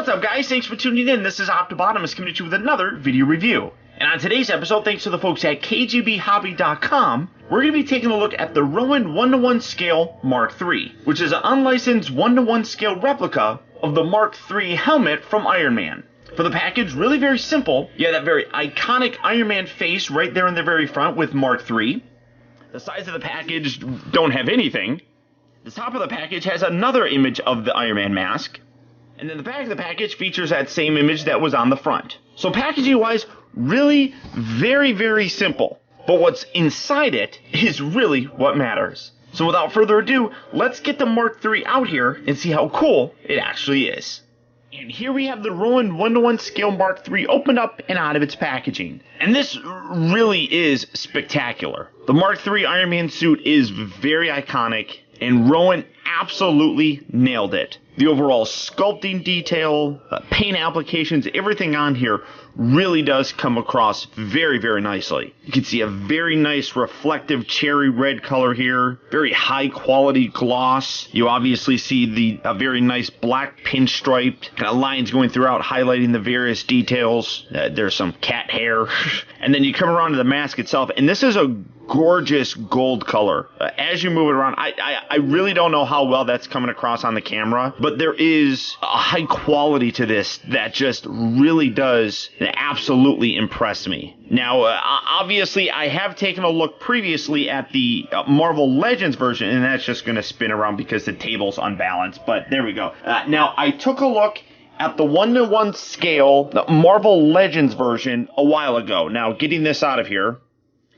What's up, guys? Thanks for tuning in. This is Optibotimus coming at you with another video review. And on today's episode, thanks to the folks at kgbhobby.com, we're going to be taking a look at the Roan 1:1 scale Mark III, which is an unlicensed 1:1 scale replica of the Mark III helmet from Iron Man. For the package, really very simple. You have that very iconic Iron Man face right there in the very front with Mark III. The sides of the package don't have anything. The top of the package has another image of the Iron Man mask. And then the back of the package features that same image that was on the front. So packaging-wise, really very, very simple. But what's inside it is really what matters. So without further ado, let's get the Mark III out here and see how cool it actually is. And here we have the Roan 1:1 scale Mark III opened up and out of its packaging. And this really is spectacular. The Mark III Iron Man suit is very iconic, and Roan absolutely nailed it. The overall sculpting detail, paint applications, everything on here really does come across very, very nicely. You can see a very nice reflective cherry red color here, very high quality gloss. You obviously see a very nice black pinstriped kind of lines going throughout, highlighting the various details. There's some cat hair. And then you come around to the mask itself, and this is a gorgeous gold color. As you move it around, I really don't know how well that's coming across on the camera, but there is a high quality to this that just really does absolutely impress me. Now, obviously, I have taken a look previously at the Marvel Legends version, and that's just going to spin around because the table's unbalanced, but there we go. Now, I took a look at the 1:1 scale, the Marvel Legends version, a while ago. Now, getting this out of here,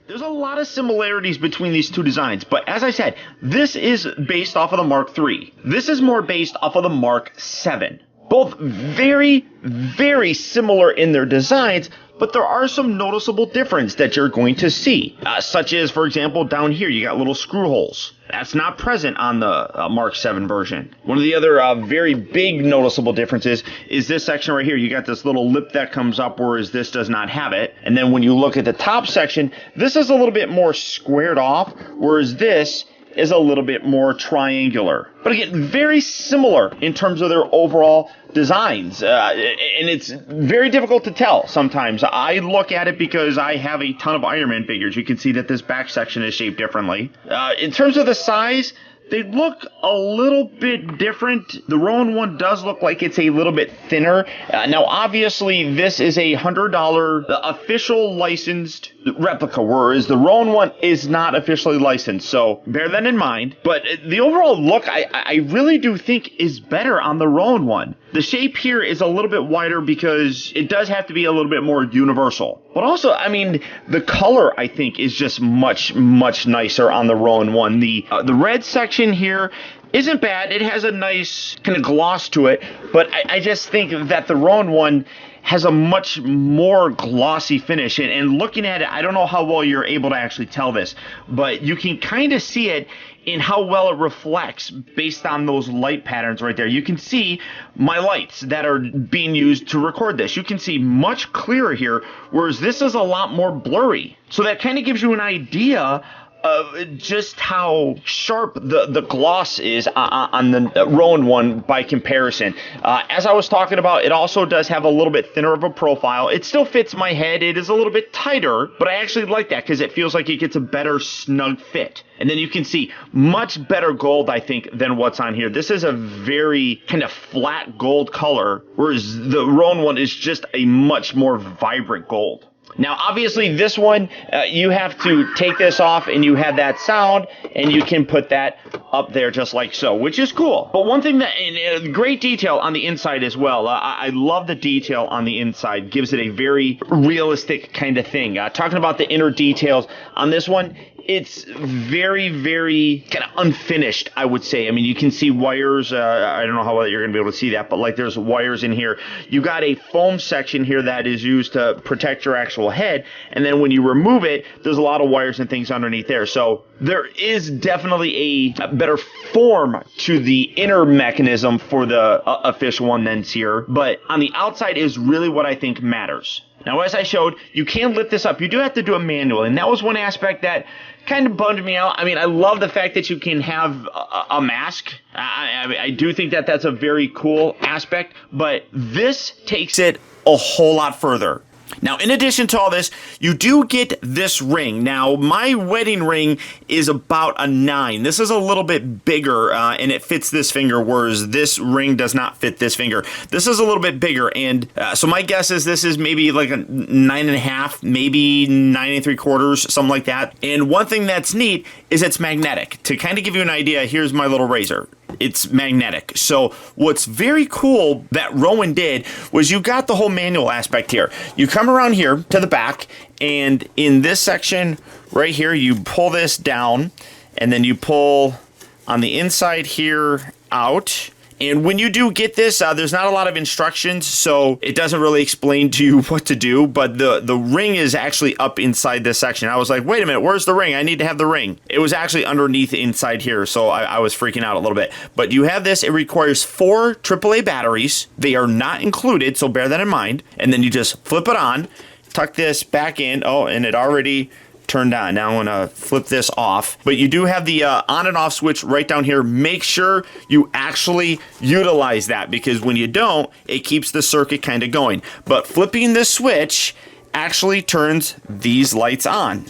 there's a lot of similarities between these two designs, but as I said, this is based off of the Mark III. This is more based off of the Mark VII. Both very, very similar in their designs, but there are some noticeable differences that you're going to see, such as, for example, down here you got little screw holes. That's not present on the Mark VII version. One of the other very big noticeable differences is this section right here. You got this little lip that comes up, whereas this does not have it. And then when you look at the top section, this is a little bit more squared off, whereas this is a little bit more triangular. But again, very similar in terms of their overall designs. And it's very difficult to tell sometimes. I look at it because I have a ton of Iron Man figures. You can see that this back section is shaped differently. In terms of the size, they look a little bit different. The Roan one does look like it's a little bit thinner. Now, obviously, this is a $100 official licensed replica, whereas the Roan one is not officially licensed. So bear that in mind. But the overall look, I really do think is better on the Roan one. The shape here is a little bit wider because it does have to be a little bit more universal. But also, I mean, the color, I think, is just much, much nicer on the Roan one. The red section here isn't bad. It has a nice kind of gloss to it. But I just think that the Roan one has a much more glossy finish. And looking at it, I don't know how well you're able to actually tell this, but you can kind of see it in how well it reflects based on those light patterns right there. You can see my lights that are being used to record this. You can see much clearer here, whereas this is a lot more blurry. So that kind of gives you an idea of just how sharp the gloss is on the Roan one by comparison. As I was talking about, it also does have a little bit thinner of a profile. It still fits my head. It is a little bit tighter, but I actually like that because it feels like it gets a better snug fit. And then you can see much better gold, I think, than what's on here. This is a very kind of flat gold color, whereas the Roan one is just a much more vibrant gold. Now, obviously, this one, you have to take this off and you have that sound, and you can put that up there just like so, which is cool. But one thing that, and great detail on the inside as well. I love the detail on the inside. Gives it a very realistic kind of thing. Talking about the inner details on this one, it's very, very kind of unfinished, I would say. I mean, you can see wires. I don't know how well you're going to be able to see that, but like there's wires in here. You got a foam section here that is used to protect your actual head, and then when you remove it, there's a lot of wires and things underneath there. So there is definitely a better form to the inner mechanism for the official one than's here, but on the outside is really what I think matters. Now, as I showed, you can lift this up. You do have to do it manually, and that was one aspect that kind of bummed me out. I mean, I love the fact that you can have a mask. I do think that that's a very cool aspect, but this takes it a whole lot further. Now, in addition to all this, you do get this ring. Now, my wedding ring is about a 9. This is a little bit bigger, and it fits this finger, whereas this ring does not fit this finger. This is a little bit bigger, and so my guess is this is maybe like a 9.5, maybe 9 3/4, something like that. And one thing that's neat is it's magnetic. To kind of give you an idea, here's my little razor. It's magnetic. So what's very cool that Roan did was you got the whole manual aspect here. You come around here to the back, and in this section right here, you pull this down, and then you pull on the inside here out. And when you do get this, there's not a lot of instructions, so it doesn't really explain to you what to do, but the ring is actually up inside this section. I was like, wait a minute, where's the ring? I need to have the ring. It was actually underneath inside here, so I was freaking out a little bit. But you have this. It requires 4 AAA batteries. They are not included, so bear that in mind. And then you just flip it on, tuck this back in. Oh, and it already turned on. Now I'm going to flip this off. But you do have the on and off switch right down here. Make sure you actually utilize that, because when you don't, it keeps the circuit kind of going. But flipping the switch actually turns these lights on.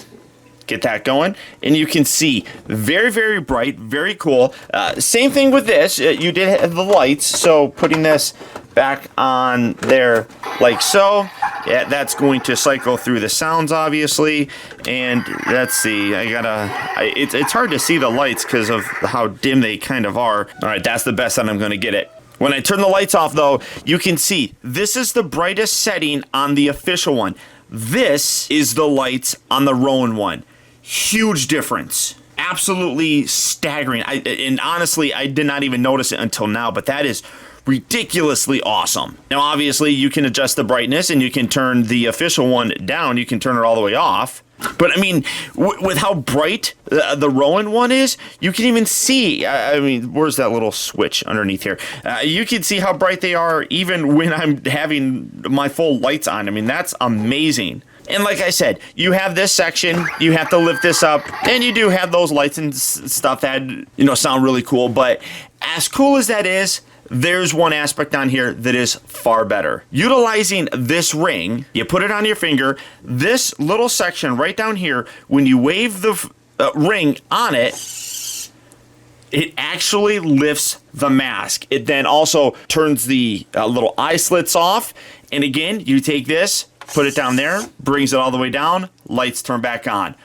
Get that going, and you can see very, very bright, very cool. Same thing with this. You did have the lights, so putting this back on there like so. Yeah, that's going to cycle through the sounds, obviously. And let's see, it's hard to see the lights because of how dim they kind of are. All right, that's the best that I'm going to get it. When I turn the lights off, though, you can see this is the brightest setting on the official one. This is the lights on the Roan one. Huge difference. Absolutely staggering. And honestly, I did not even notice it until now, but that is ridiculously awesome. Now, obviously, you can adjust the brightness, and you can turn the official one down. You can turn it all the way off. But, I mean, with how bright the Roan one is, you can even see, I mean, where's that little switch underneath here? You can see how bright they are even when I'm having my full lights on. I mean, that's amazing. And like I said, you have this section, you have to lift this up, and you do have those lights and stuff that, sound really cool. But as cool as that is, there's one aspect on here that is far better. Utilizing this ring, you put it on your finger, this little section right down here, when you wave the ring on it, it actually lifts the mask. It then also turns the little eye slits off. And again, you take this, put it down there, brings it all the way down, lights turn back on.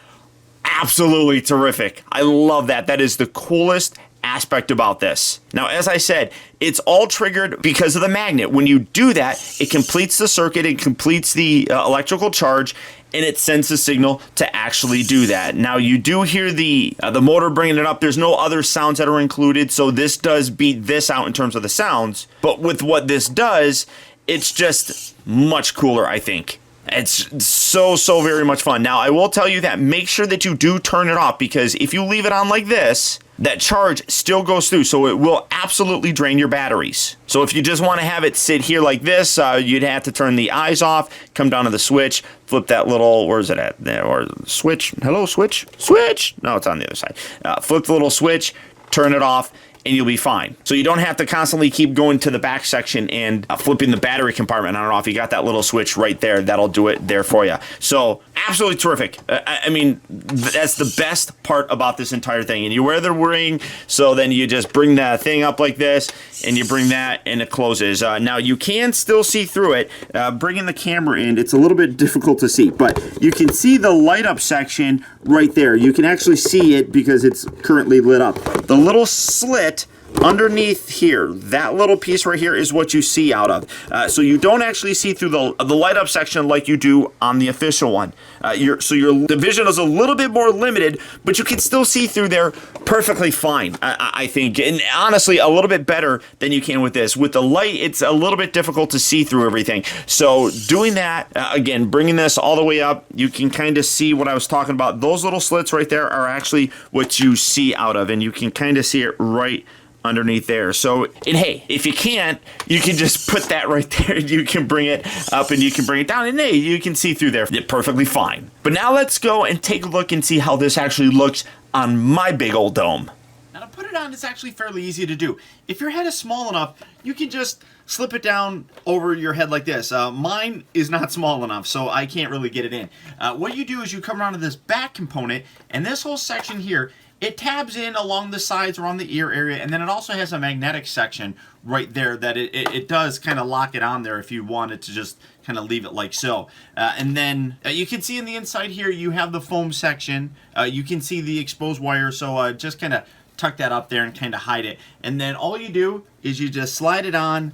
Absolutely terrific. I love that. That is the coolest aspect about this. Now, as I said, it's all triggered because of the magnet. When you do that, it completes the circuit, it completes the electrical charge, and it sends the signal to actually do that. Now, you do hear the motor bringing it up. There's no other sounds that are included, so this does beat this out in terms of the sounds. But with what this does, it's just much cooler, I think. It's so very much fun. Now, I will tell you that make sure that you do turn it off, because if you leave it on like this, that charge still goes through, so it will absolutely drain your batteries. So if you just want to have it sit here like this, you'd have to turn the eyes off, come down to the switch, flip that little, where's it at? There, or switch. Hello, switch? Switch! No, it's on the other side. Flip the little switch, turn it off, and you'll be fine. So you don't have to constantly keep going to the back section and flipping the battery compartment on and off. You got that little switch right there. That'll do it there for you. So absolutely terrific. I mean, that's the best part about this entire thing. And you wear the ring, so then you just bring that thing up like this, and you bring that, and it closes. Now, you can still see through it. Bringing the camera in, it's a little bit difficult to see, but you can see the light up section right there. You can actually see it because it's currently lit up. The little slit underneath here, that little piece right here is what you see out of. So you don't actually see through the light up section like you do on the official one. The vision is a little bit more limited, but you can still see through there perfectly fine, I think. And honestly, a little bit better than you can with this. With the light, it's a little bit difficult to see through everything. So doing that, again, bringing this all the way up, you can kind of see what I was talking about. Those little slits right there are actually what you see out of, and you can kind of see it right underneath there. So, and hey, if you can't, you can just put that right there. You can bring it up and you can bring it down, and hey, you can see through there perfectly fine. But now let's go and take a look and see how this actually looks on my big old dome. Now to put it on, it's actually fairly easy to do. If your head is small enough, you can just slip it down over your head like this. Mine is not small enough, so I can't really get it in. What you do is you come around to this back component, and this whole section here, it tabs in along the sides around the ear area, and then it also has a magnetic section right there that it does kind of lock it on there if you wanted to just kind of leave it like so. And then you can see in the inside here you have the foam section. You can see the exposed wire, so just kind of tuck that up there and kind of hide it. And then all you do is you just slide it on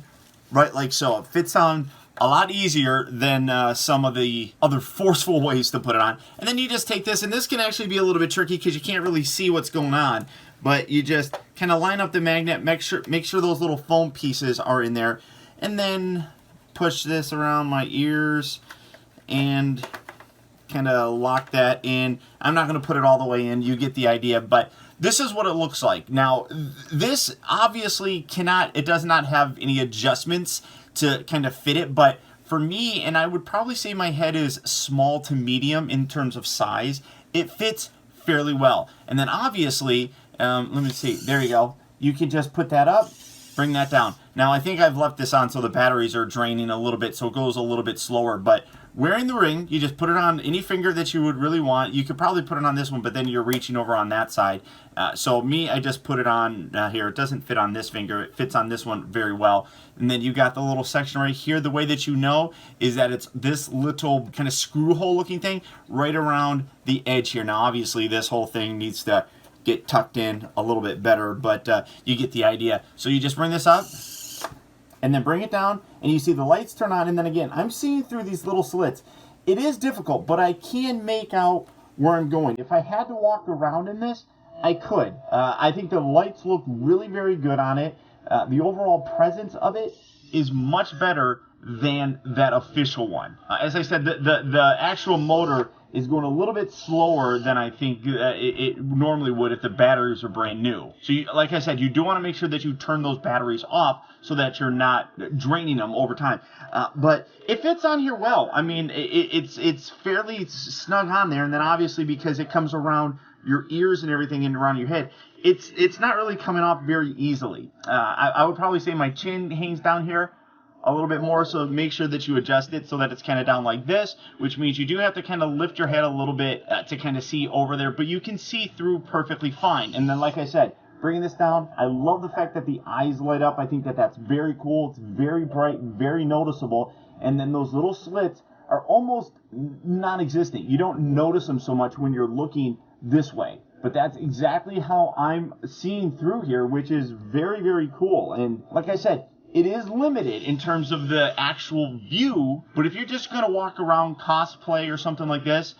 right like so. It fits on a lot easier than some of the other forceful ways to put it on. And then you just take this, and this can actually be a little bit tricky because you can't really see what's going on, but you just kind of line up the magnet, make sure those little foam pieces are in there, and then push this around my ears and kind of lock that in. I'm not going to put it all the way in, you get the idea, but this is what it looks like. Now, this obviously it does not have any adjustments to kind of fit it, but for me, and I would probably say my head is small to medium in terms of size, it fits fairly well. And then obviously, let me see, there you go. You can just put that up, bring that down. Now, I think I've left this on so the batteries are draining a little bit, so it goes a little bit slower, but wearing the ring, you just put it on any finger that you would really want. You could probably put it on this one, but then you're reaching over on that side. So me, I just put it on here. It doesn't fit on this finger. It fits on this one very well. And then you got the little section right here. The way that you know is that it's this little kind of screw hole looking thing right around the edge here. Now, obviously, this whole thing needs to get tucked in a little bit better, but you get the idea. So you just bring this up and then bring it down, and you see the lights turn on, and then again, I'm seeing through these little slits. It is difficult, but I can make out where I'm going. If I had to walk around in this, I could. I think the lights look really very good on it. The overall presence of it is much better than that official one. As I said, the actual motor is going a little bit slower than I think it normally would if the batteries are brand new. So like I said, you do want to make sure that you turn those batteries off so that you're not draining them over time. But it fits on here well. I mean, it's fairly snug on there, and then obviously because it comes around your ears and everything and around your head, it's not really coming off very easily. I would probably say my chin hangs down here a little bit more, so make sure that you adjust it so that it's kind of down like this, which means you do have to kind of lift your head a little bit to kind of see over there, but you can see through perfectly fine. And then, like I said, bringing this down, I love the fact that the eyes light up. I think that that's very cool. It's very bright, very noticeable. And then those little slits are almost non-existent. You don't notice them so much when you're looking this way. But that's exactly how I'm seeing through here, which is very, very cool. And like I said, it is limited in terms of the actual view, but if you're just going to walk around cosplay or something like this,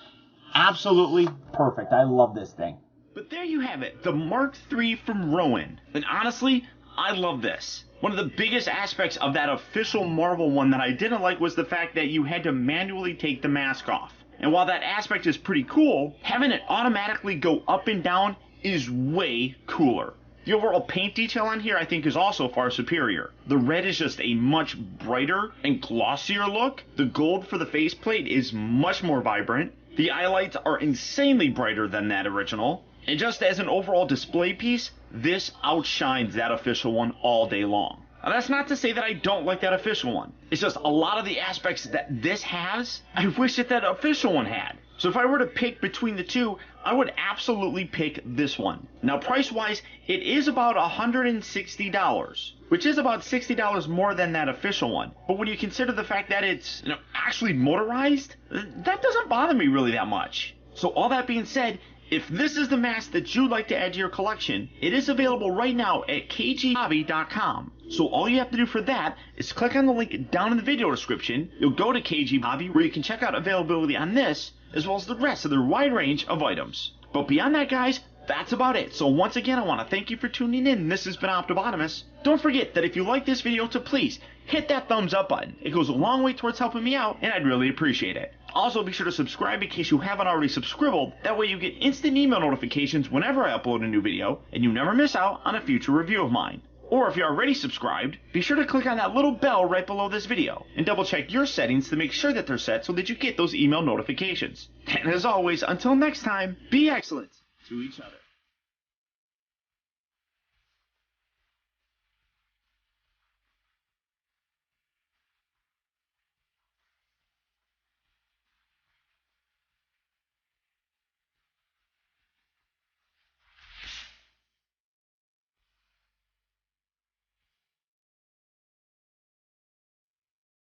absolutely perfect. I love this thing. But there you have it, the Mark III from Roan. And honestly, I love this. One of the biggest aspects of that official Marvel one that I didn't like was the fact that you had to manually take the mask off. And while that aspect is pretty cool, having it automatically go up and down is way cooler. The overall paint detail on here I think is also far superior. The red is just a much brighter and glossier look. The gold for the faceplate is much more vibrant. The highlights are insanely brighter than that original. And just as an overall display piece, this outshines that official one all day long. Now that's not to say that I don't like that official one. It's just a lot of the aspects that this has, I wish that official one had. So if I were to pick between the two, I would absolutely pick this one. Now price-wise, it is about $160, which is about $60 more than that official one. But when you consider the fact that it's actually motorized, that doesn't bother me really that much. So all that being said, If this is the mask that you'd like to add to your collection, it is available right now at kghobby.com. So all you have to do for that is click on the link down in the video description. You'll go to KG Hobby where you can check out availability on this as well as the rest of their wide range of items. But beyond that, guys, that's about it. So once again, I want to thank you for tuning in. This has been Optibotimus. Don't forget that if you like this video, to please hit that thumbs up button. It goes a long way towards helping me out, and I'd really appreciate it. Also, be sure to subscribe in case you haven't already subscribed. That way you get instant email notifications whenever I upload a new video, and you never miss out on a future review of mine. Or if you're already subscribed, be sure to click on that little bell right below this video, and double check your settings to make sure that they're set so that you get those email notifications. And as always, until next time, be excellent to each other.